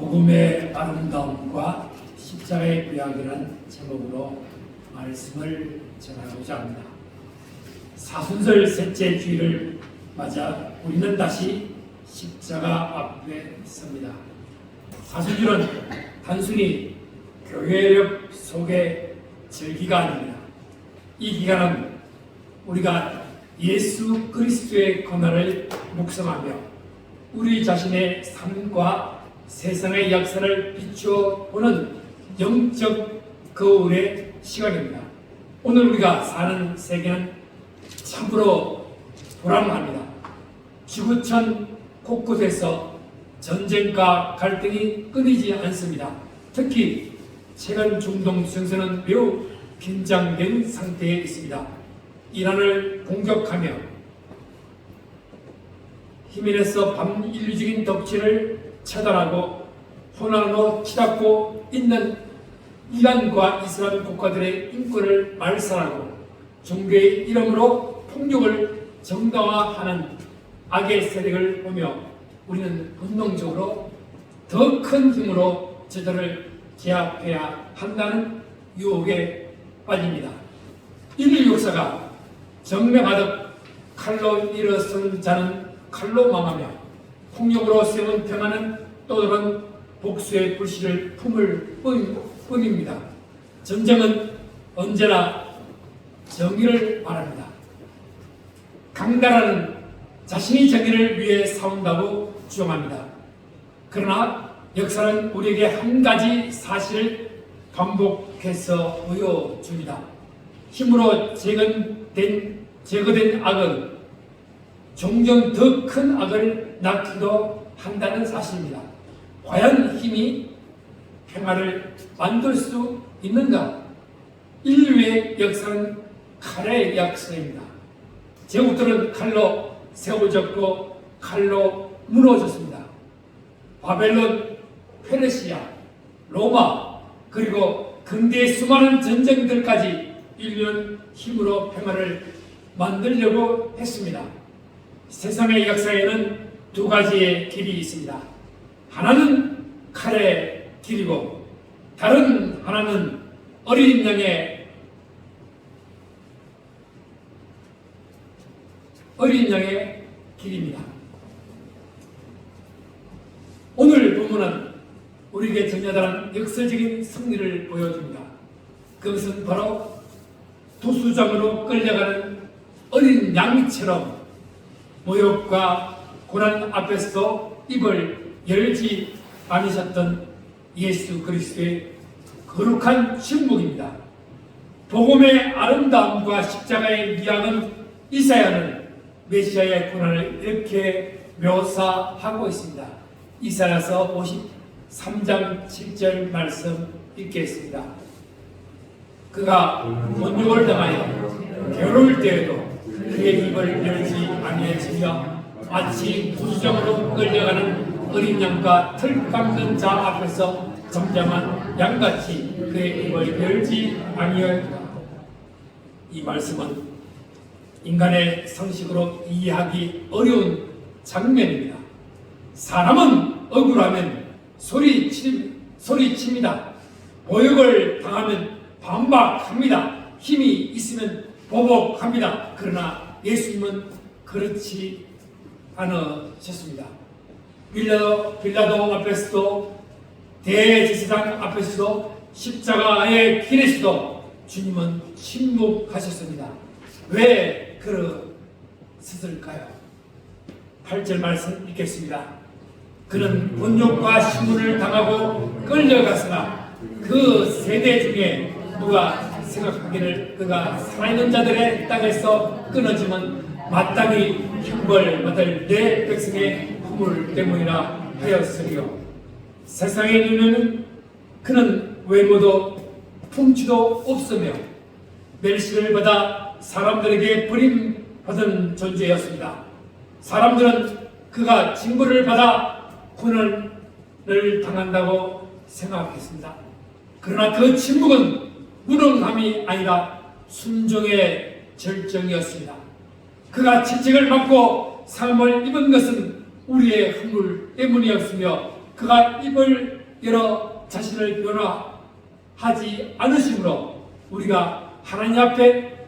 복음의 아름다움과 십자가의 귀하기라는 제목으로 말씀을 전하고자 합니다. 사순절 셋째 주일을 맞아 우리는 다시 십자가 앞에 섭니다. 사순절은 단순히 교회력 속의 절기가 아닙니다. 이 기간은 우리가 예수 그리스도의 고난을 묵상하며 우리 자신의 삶과 세상의 역사를 비추어 보는 영적 거울의 시간입니다. 오늘 우리가 사는 세계는 참으로 불안합니다. 지구촌 곳곳에서 전쟁과 갈등이 끊이지 않습니다. 특히 최근 중동 전선은 매우 긴장된 상태에 있습니다. 이란을 공격하며 힘에서 반인류적인 덕질을 차단하고 혼란으로 치닫고 있는 이란과 이슬람 국가들의 인권을 말살하고 종교의 이름으로 폭력을 정당화하는 악의 세력을 보며 우리는 본능적으로 더 큰 힘으로 저들을 제압해야 한다는 유혹에 빠집니다. 인류 역사가 정명하듯 칼로 일어선 자는 칼로 망하며 폭력으로 세운 평화는 또 다른 복수의 불씨를 품을 뿐입니다. 전쟁은 언제나 정의를 말합니다. 강다라는 자신이 정의를 위해 싸운다고 주장합니다. 그러나 역사는 우리에게 한 가지 사실을 반복해서 보여줍니다. 힘으로 제거된 악은 종종 더 큰 악을 낳기도 한다는 사실입니다. 과연 힘이 평화를 만들 수 있는가? 인류의 역사는 칼의 역사입니다. 제국들은 칼로 세워졌고 칼로 무너졌습니다. 바벨론, 페르시아, 로마, 그리고 근대의 수많은 전쟁들까지 인류는 힘으로 평화를 만들려고 했습니다. 세상의 역사에는 두 가지의 길이 있습니다. 하나는 칼의 길이고 다른 하나는 어린 양의 길입니다. 오늘 본문은 우리에게 전야다른 역사적인 승리를 보여줍니다. 그것은 바로 도수장으로 끌려가는 어린 양처럼 모욕과 고난 앞에서도 입을 열지 않으셨던 예수 그리스도의 거룩한 신복입니다. 복음의 아름다움과 십자가의 미학은 이사야는 메시아의 고난을 이렇게 묘사하고 있습니다. 이사야서 53장 7절 말씀 읽겠습니다. 그가 원욕을 당하여 괴로울 때에도 그의 입을 열지 아니하시며 마치 도수장으로 끌려가는 어린 양과 털 깎는 자 앞에서 잠잠한 양같이 그의 입을 열지 아니하였다. 이 말씀은 인간의 상식으로 이해하기 어려운 장면입니다. 사람은 억울하면 소리칩니다. 모욕을 당하면 반박합니다. 힘이 있으면 보복합니다. 그러나 예수님은 그렇지 않으셨습니다. 빌라도 앞에서도 대제사장 앞에서도 십자가의 길에서도 주님은 침묵하셨습니다. 왜 그러셨을까요? 8절 말씀 읽겠습니다. 그는 본욕과 신문을 당하고 끌려갔으나 그 세대 중에 누가 생각하기를 그가 살아있는 자들의 땅에서 끊어지면 마땅히 형벌받을 내 백성의 허물 때문이라 하였으리요. 세상의 눈에는 그는 외모도 품치도 없으며 멸시를 받아 사람들에게 버림받은 존재였습니다. 사람들은 그가 징벌을 받아 고난을 당한다고 생각했습니다. 그러나 그 침묵은 무능함이 아니라 순종의 절정이었습니다. 그가 채찍을 받고 상함을 입은 것은 우리의 허물 때문이었으며 그가 입을 열어 자신을 변호하지 않으심으로 우리가 하나님 앞에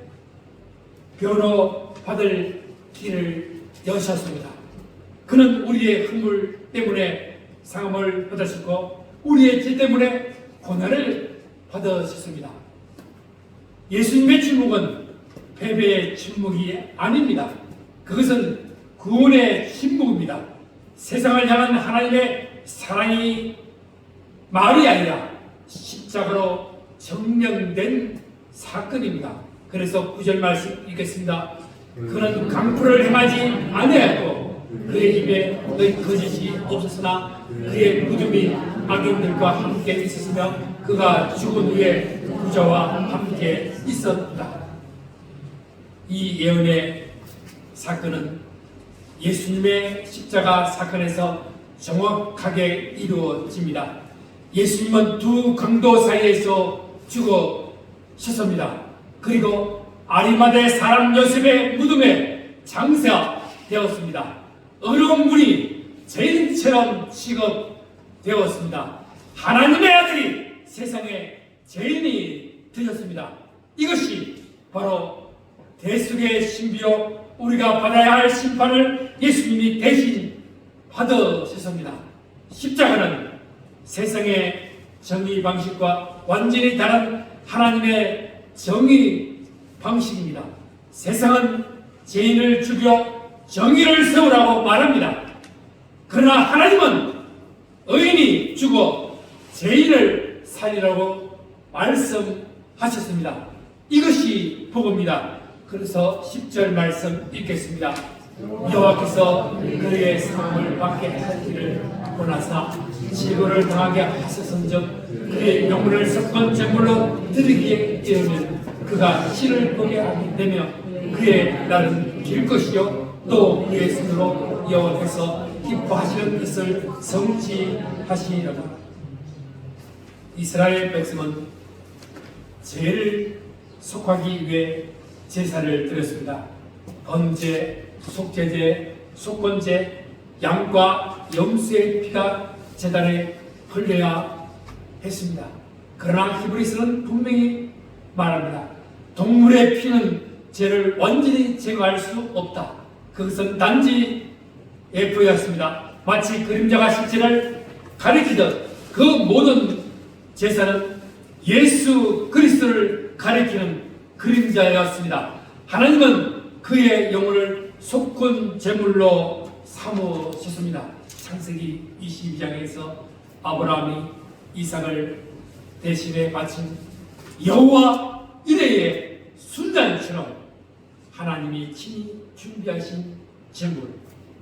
변호받을 길을 여셨습니다. 그는 우리의 허물 때문에 상함을 받으셨고 우리의 죄 때문에 고난을 받으셨습니다. 예수님의 침묵은 패배의 침묵이 아닙니다. 그것은 구원의 침묵입니다. 세상을 향한 하나님의 사랑이 말이 아니라 십자가로 정령된 사건입니다. 그래서 9절 말씀 읽겠습니다. 그는 강포를 행하지 아니하였고 그의 입에 너희 거짓이 없었으나 그의 믿음이 악인들과 함께 있었으며 그가 죽은 후에 부자와 함께 있었다. 이 예언의 사건은 예수님의 십자가 사건에서 정확하게 이루어집니다. 예수님은 두 강도 사이에서 죽으셨습니다. 그리고 아리마대 사람 요셉의 무덤에 장사되었습니다. 어려운 분이 죄인처럼 취급되었습니다. 하나님의 아들이 세상에 죄인이 되셨습니다. 이것이 바로 대속의 신비요 우리가 받아야 할 심판을 예수님이 대신 받으셨습니다. 십자가는 세상의 정의 방식과 완전히 다른 하나님의 정의 방식입니다. 세상은 죄인을 죽여 정의를 세우라고 말합니다. 그러나 하나님은 의인이 죽어 죄인을 살리라고 말씀하셨습니다. 이것이 복음입니다. 그래서 10절 말씀 읽겠습니다. 여호와께서 그의 사람을 받게 하기를 원하사 지고를 당하게 하셨은즉 그의 영혼을 섞은 제물로 드리기에 이르면 그가 신을 보게 하게 되며 그의 날은 길 것이요 또 그의 손으로 여호와께서 기뻐하시는 뜻을 성취하시리라. 이스라엘 백성은 죄를 속하기 위해 제사를 드렸습니다. 번제, 속죄제, 속건제, 양과 염소의 피가 제단에 흘려야 했습니다. 그러나 히브리서는 분명히 말합니다. 동물의 피는 죄를 완전히 제거할 수 없다. 그것은 단지 예표였습니다. 마치 그림자가 실체를 가리키듯 그 모든 제사는 예수 그리스도를 가리키는 그림자였습니다. 하나님은 그의 영혼을 속군 제물로 삼으셨습니다. 창세기 22장에서 아브라함이 이삭을 대신에 바친 여호와 이레의 순단처럼 하나님이 친히 준비하신 제물,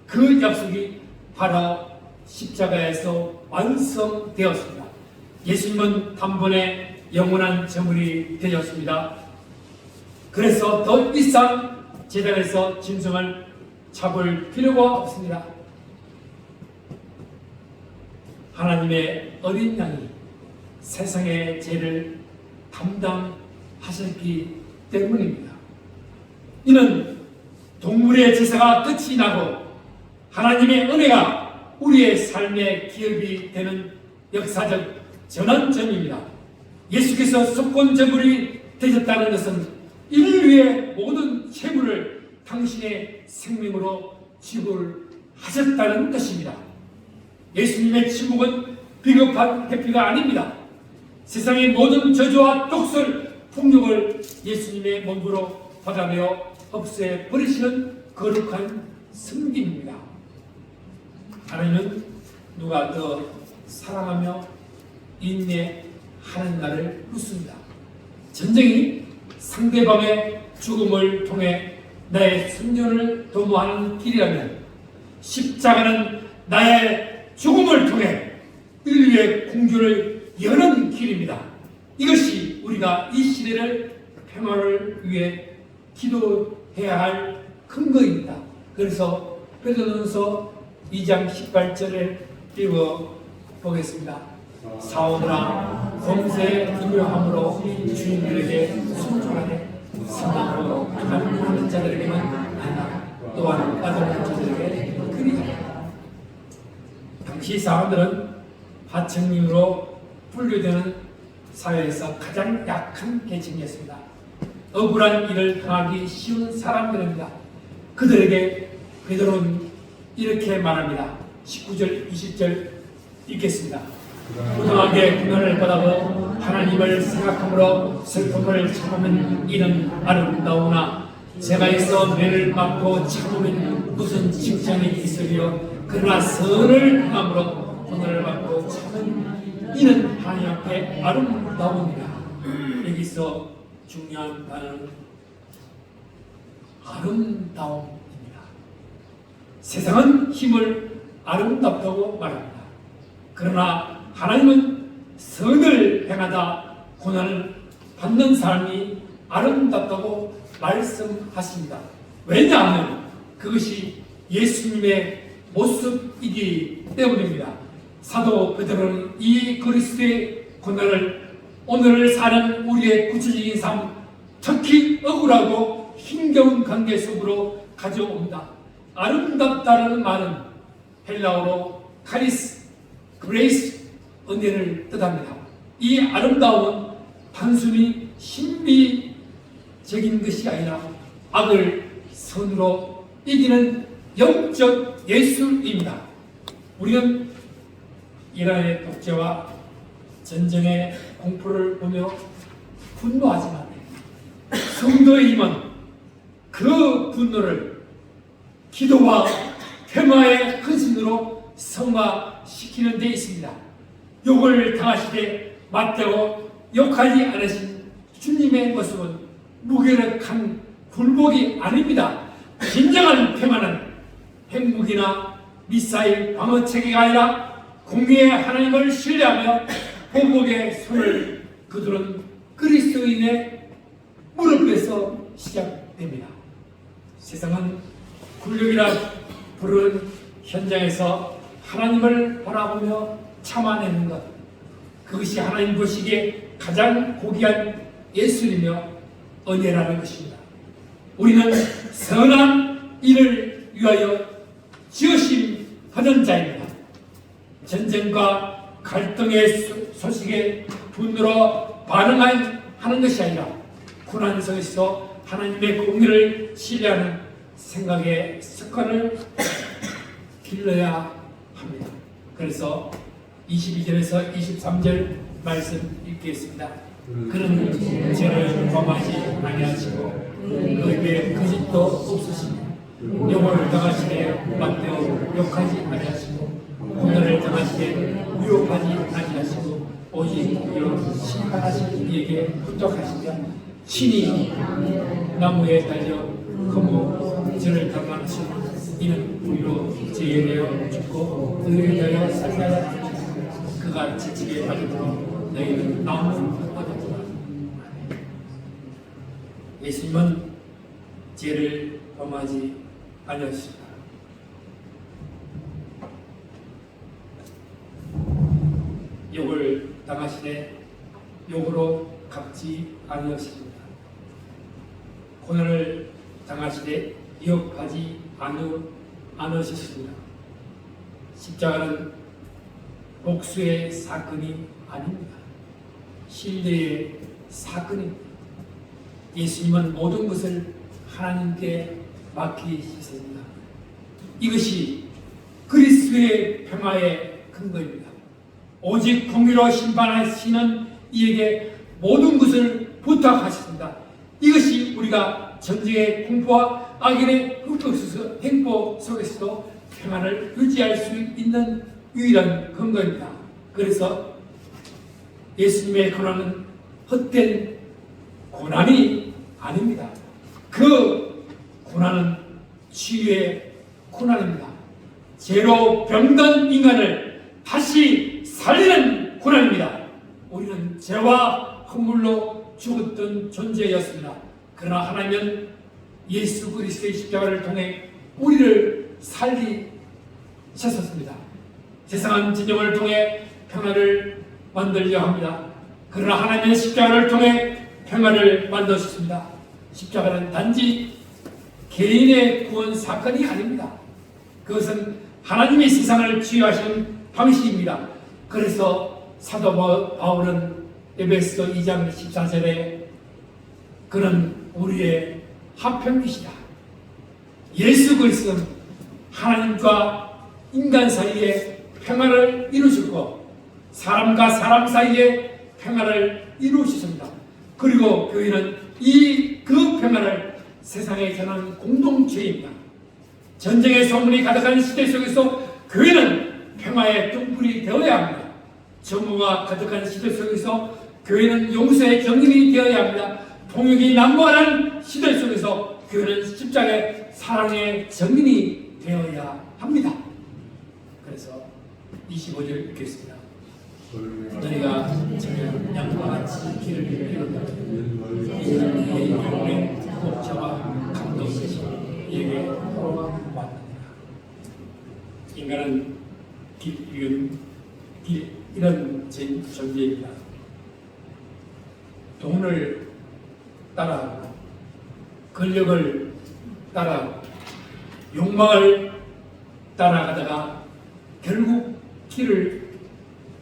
그 약속이 바로 십자가에서 완성되었습니다. 예수님은 단번에 영원한 제물이 되셨습니다. 그래서 더 이상 제단에서 짐승을 잡을 필요가 없습니다. 하나님의 어린 양이 세상의 죄를 담당하셨기 때문입니다. 이는 동물의 제사가 끝이 나고 하나님의 은혜가 우리의 삶의 기업이 되는 역사적 전환점입니다. 예수께서 속건 제물이 되셨다는 것은 인류의 모든 채무를 당신의 생명으로 지불하셨다는 것입니다. 예수님의 침묵은 비겁한 회피가 아닙니다. 세상의 모든 저주와 독설, 폭력을 예수님의 몸으로 받아내어 없애 버리시는 거룩한 승기입니다. 하나님은 누가 더 사랑하며 인내하는 나를 묻습니다. 전쟁이 상대방의 죽음을 통해 나의 생존을 도모하는 길이라면 십자가는 나의 죽음을 통해 인류의 공주를 여는 길입니다. 이것이 우리가 이 시대를 평화를 위해 기도해야 할 근거입니다. 그래서 베드로전서 2장 18절을 읽어보겠습니다. 사오나 범죄에 두려함으로 주인들에게 순종하되 사랑으로 하는 자들에게는 아니라 또한 빠져나는 자들에게 그리하라. 당시 사람들은 하층민으로 분류되는 사회에서 가장 약한 계층이었습니다. 억울한 일을 당하기 쉬운 사람들입니다. 그들에게 베드로는 이렇게 말합니다. 19절, 20절 읽겠습니다. 부당하게 고난을 받아도 하나님을 생각함으로 슬픔을 참으면 이는 아름다우나 제가 있어 매를 맞고 참으면 무슨 칭찬이 있으리요. 그러나 선을 행함으로 고난을 받고 참으면 이는 하나님 앞에 아름다웁니다. 여기서 중요한 단어는 아름다움입니다. 세상은 힘을 아름답다고 말합니다. 그러나 하나님은 선을 행하다 고난을 받는 사람이 아름답다고 말씀하십니다. 왜냐하면 그것이 예수님의 모습이기 때문입니다. 사도 베드로는 이 그리스도의 고난을 오늘을 사는 우리의 구체적인 삶, 특히 억울하고 힘겨운 관계 속으로 가져옵니다. 아름답다라는 말은 헬라어로 카리스, 그레이스, 은혜를 뜻합니다. 이 아름다움은 단순히 신비적인 것이 아니라 악을 선으로 이기는 영적 예술입니다. 우리는 이란의 독재와 전쟁의 공포를 보며 분노하지만 성도의 힘은 그 분노를 기도와 평화의 헌신으로 성화시키는 데 있습니다. 욕을 당하시되 맞대고 욕하지 않으신 주님의 모습은 무기력한 굴복이 아닙니다. 진정한 평화는 핵무기나 미사일 방어 체계가 아니라 공의의 하나님을 신뢰하며 회복의 손을 그들은 그리스도인의 무릎에서 시작됩니다. 세상은 굴욕이라 부르는 현장에서 하나님을 바라보며 참아내는 것, 그것이 하나님 보시기에 가장 고귀한 예술이며 은혜라는 것입니다. 우리는 선한 일을 위하여 지으심 하는 자입니다. 전쟁과 갈등의 소식에 분노로 반응하는 것이 아니라 고난 속에서 하나님의 공의를 신뢰하는 생각의 습관을 길러야 합니다. 그래서 22절에서 23절 말씀 읽겠습니다. 그는 죄를 범하지 아니하시고 그에게 거짓도 없으시며 영혼을 당하시되 맞대어 욕하지 아니하시고 고난을 당하시되 위협하지 아니하시고 오직 심판하신 이에게 부탁하시며 친히 나무에 달려 거무 죄를 당하신 이는 우리로 죄에 대하여 죽고 의에 대하여 살아야 그가 지치게 빠졌더니 너희는 나무를 얻었구나. 예수님은 죄를 범하지 아니하십니다. 욕을 당하시되 욕으로 갚지 아니하십니다. 고난을 당하시되 위협하지 않으셨습니다. 십자가는 복수의 사건이 아닙니다. 신뢰의 사건입니다. 예수님은 모든 것을 하나님께 맡기셨습니다. 이것이 그리스도의 평화의 근거입니다. 오직 공의로 심판하시는 이에게 모든 것을 부탁하셨습니다. 이것이 우리가 전쟁의 공포와 악인의 흑폭 속에서도 평안을 유지할 수 있는 유일한 근거입니다. 그래서 예수님의 고난은 헛된 고난이 아닙니다. 그 고난은 치유의 고난입니다. 죄로 병든 인간을 다시 살리는 고난입니다. 우리는 죄와 허물로 죽었던 존재였습니다. 그러나 하나님은 예수 그리스도의 십자가를 통해 우리를 살리셨습니다. 세상은 진영을 통해 평화를 만들려 합니다. 그러나 하나님의 십자가를 통해 평화를 만드셨습니다. 십자가는 단지 개인의 구원 사건이 아닙니다. 그것은 하나님의 세상을 치유하시는 방식입니다. 그래서 사도 바울은 에베소서 2장 14절에 그는 우리의 화평이시다. 예수 그리스도는 하나님과 인간 사이에 평화를 이루셨고 사람과 사람 사이에 평화를 이루셨습니다. 그리고 교회는 그 평화를 세상에 전하는 공동체입니다. 전쟁의 소문이 가득한 시대 속에서 교회는 평화의 등불이 되어야 합니다. 정오가 가득한 시대 속에서 교회는 용서의 정인이 되어야 합니다. 통역이 난무하는 시대 속에서 교회는 십자가의 사랑의 정인이 되어야 합니다. 그래서 25절 읽겠습니다. 너희가 저녁 양과 같이 길을 잃었다. 이는 너희의 영혼의 목자와 감독이시 이에게 서로가 왔느니라. 인간은 길 이런 존재입니다. 돈을 따라하고 권력을 따라하고 욕망을 따라가다가 결국 길을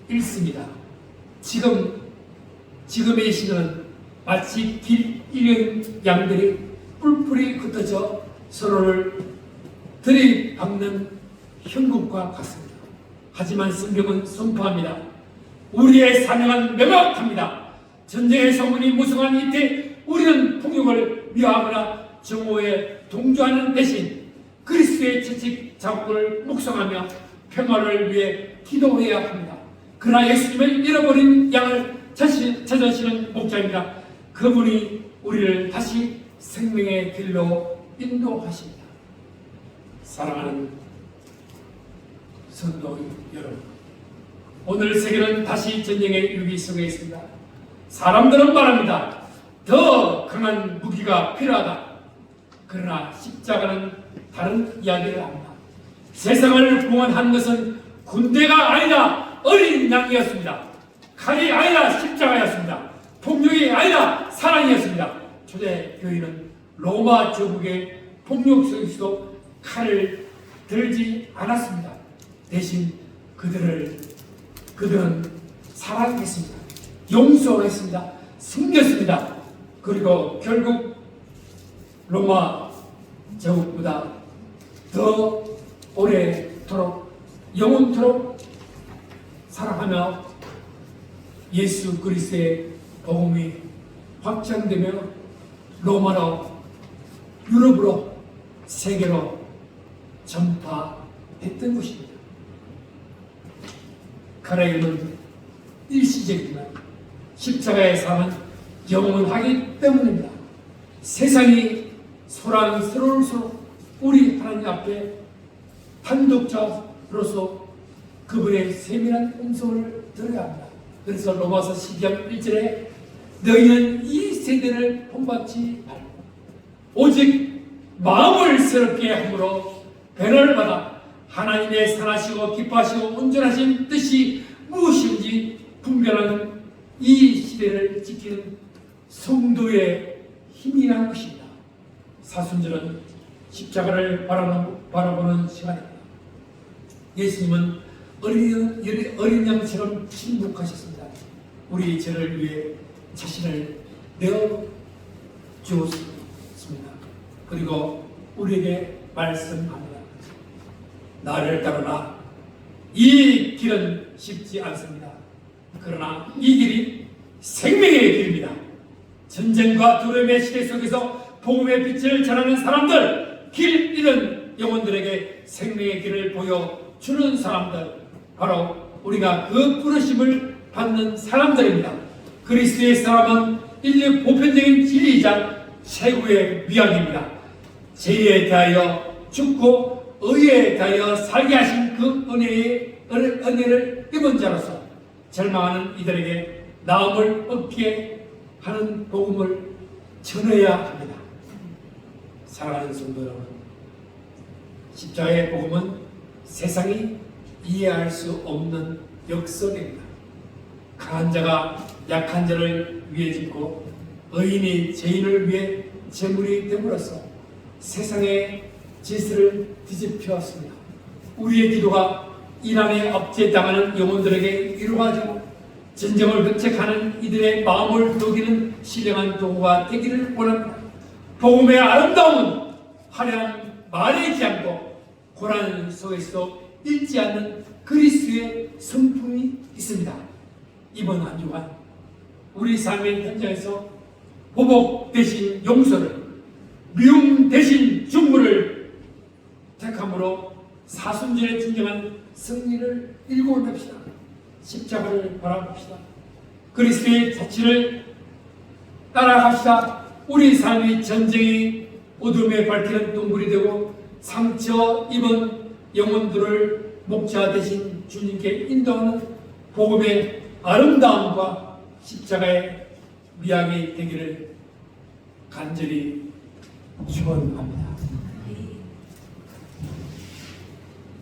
잃습니다. 지금의 시대는 마치 길 잃은 양들이 뿔뿔이 흩어져 서로를 들이박는 형국과 같습니다. 하지만 성경은 선포합니다. 우리의 사명은 명확합니다. 전쟁의 소문이 무성한 이때 우리는 폭력을 미화하거나 정오에 동조하는 대신 그리스도의 채찍 자국을 묵상하며 평화를 위해 기도해야 합니다. 그러나 예수님을 잃어버린 양을 찾으시는 목자입니다. 그분이 우리를 다시 생명의 길로 인도하십니다. 사랑하는 성도 여러분, 오늘 세계는 다시 전쟁의 위기 속에 있습니다. 사람들은 말합니다. 더 강한 무기가 필요하다. 그러나 십자가는 다른 이야기를 합니다. 세상을 구원한 것은 군대가 아니라 어린 양이었습니다. 칼이 아니라 십자가였습니다. 폭력이 아니라 사랑이었습니다. 초대 교인은 로마 제국의 폭력 속에서도 칼을 들지 않았습니다. 대신 그들은 사랑했습니다. 용서했습니다. 숨겼습니다. 그리고 결국 로마 제국보다 더 오래도록 영원토록 사랑하며 예수 그리스도의 복음이 확장되며 로마로 유럽으로 세계로 전파했던 것입니다. 가라임은 일시적이지만 십자가의 삶은 영원하기 때문입니다. 세상이 소란스러울수록 우리 하나님 앞에 판독자로서 그분의 세밀한 음성을 들어야 합니다. 그래서 로마서 12장 1절에 너희는 이 세대를 본받지 말고 오직 마음을 새롭게 함으로 변화를 받아 하나님의 선하시고 기뻐하시고 온전하신 뜻이 무엇인지 분별하는 이 시대를 지키는 성도의 힘이라는 것입니다. 사순절은 십자가를 바라보는 시간입니다. 예수님은 어린 양처럼 침묵하셨습니다. 우리 죄를 위해 자신을 내어 주었습니다. 그리고 우리에게 말씀합니다. 나를 따르라. 이 길은 쉽지 않습니다. 그러나 이 길이 생명의 길입니다. 전쟁과 두려움의 시대 속에서 복음의 빛을 전하는 사람들, 길 잃은 영혼들에게 생명의 길을 보여주는 사람들, 바로 우리가 그 부르심을 받는 사람들입니다. 그리스도의 사람은 인류 보편적인 진리이자 최고의 위약입니다. 죄에 대하여 죽고 의에 대하여 살게 하신 그 은혜를 입은 자로서 절망하는 이들에게 나음을 얻게 하는 복음을 전해야 합니다. 사랑하는 성도 여러분, 십자가의 복음은 세상이 이해할 수 없는 역설입니다. 강한 자가 약한 자를 위해 짓고 의인이 죄인을 위해 제물이 됨으로써 세상의 질서를 뒤집혔습니다. 우리의 기도가 이란에 압제당하는 영혼들에게 위로가 되고 전쟁을 극책하는 이들의 마음을 녹이는 신령한 도구가 되기를 원합니다. 복음의 아름다움은 화려한 말의 기함도 고난 속에서도 잃지 않는 그리스도의 성품이 있습니다. 이번 한 주간 우리 삶의 현장에서 보복 대신 용서를, 미움 대신 중물을 택함으로 사순절의 진정한 승리를 일궈냅시다. 십자가를 바라봅시다. 그리스도의 자취를 따라갑시다. 우리 삶의 전쟁이 어둠에 밝히는 동굴이 되고 상처 입은 영혼들을 목자 대신 주님께 인도하는 복음의 아름다움과 십자가의 미학이 되기를 간절히 축원합니다.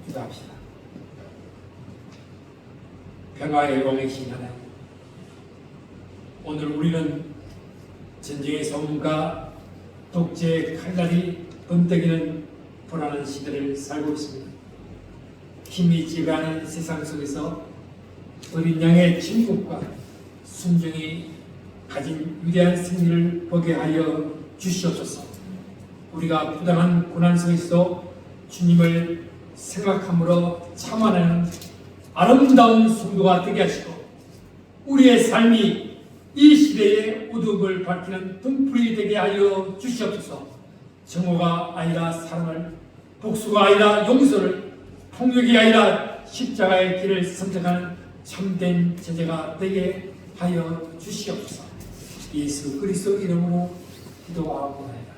기도합시다. 평화의 왕이신 하나님, 오늘 우리는 전쟁의 소음과 독재의 칼날이 번뜩이는 불안한 시대를 살고 있습니다. 힘이 지배하는 세상 속에서 어린 양의 진국과 순종이 가진 위대한 승리를 보게 하여 주시옵소서. 우리가 부당한 고난 속에서 주님을 생각함으로 참아내는 아름다운 성도가 되게 하시고 우리의 삶이 이 시대의 어둠을 밝히는 등불이 되게 하여 주시옵소서. 정오가 아니라 사랑을, 복수가 아니라 용서를, 폭력이 아니라 십자가의 길을 선택하는 참된 제자가 되게 하여 주시옵소서. 예수 그리스도 이름으로 기도하옵나이다.